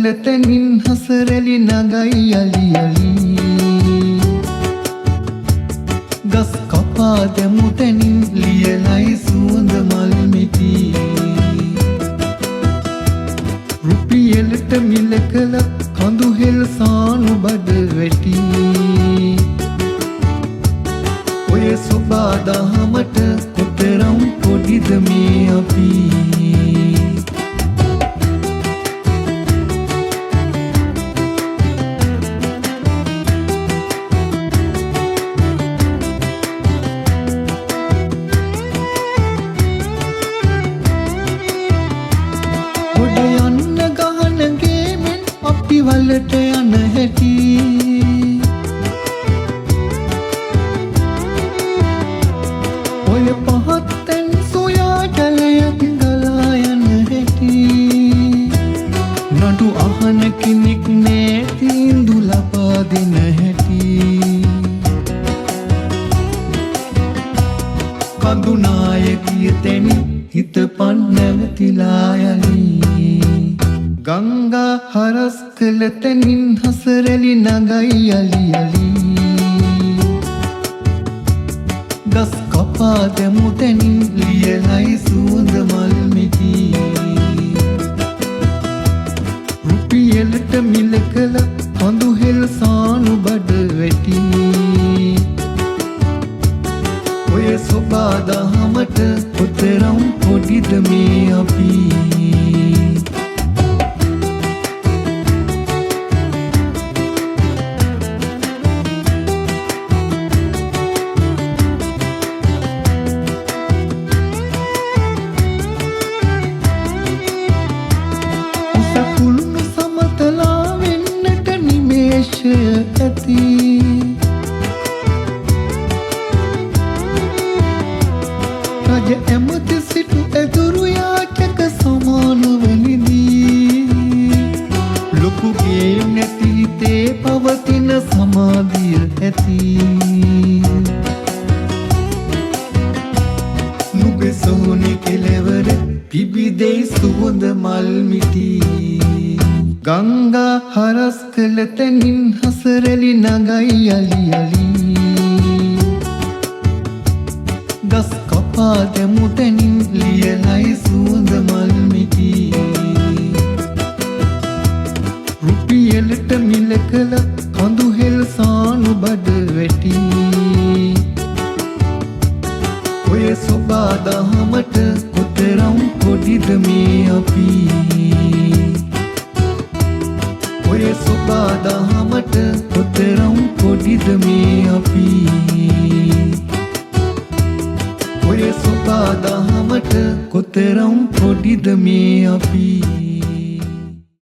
කළ තැනින් හසරැලි නගයි යලි යලි ගස් කපා දැමු තැනින් ලියලයි සුවඳ මල් මිටි රුපියලට මිල කළ කඳු හෙල් සානු බඩ වැටි ඔය සොබා දහමට කොතරම් පොඩිද මේ අපි වලට යන හැටි ඔය පහත්තෙන් සොයා ජලයක් ගලා යන හැටි නඩු අහන කෙනෙක් නෑ තීන්දු ලබා දෙන හැටි කඳු නායකිය තැනි හිත පන් නැවතිලා යලි ගංගා හරස් කළ තැනින් හසරැලි නගයි යලි යලි ගස් කපා දැමු තැනින් ලියලයි සුවඳ මල් මිටි රුපියලට මිල කළ කඳු හෙල් සානු බඩ වැටි ඔය සොබා දහමට කොතරම් පොඩිද මේ අපි ඇති රජ ඇමති සිටු ඇදුරු යාචක සමානවනිදී ලොකුගේ නැති හිතේ පවතින සමාධිය ඇති නුගසෝනි කෙලවර පිබිදේ සුවඳ මල් මිටි ගංගා හරස් කළ තැනින් හසරැලි නගයි යලි යලි ගස් කපා දැමු තැනින් ලියලයි සුවඳ මල් මිටි රුපියලට මිල කළ කඳු හෙල් සානු බඩ වැටි ඔය සොබා දහමට කොතරම් පොඩිද මේ අපි ඔය සොබා දහමට කොතරම් පොඩිද මේ අපි ඔය සොබා දහමට කොතරම් පොඩිද මේ අපි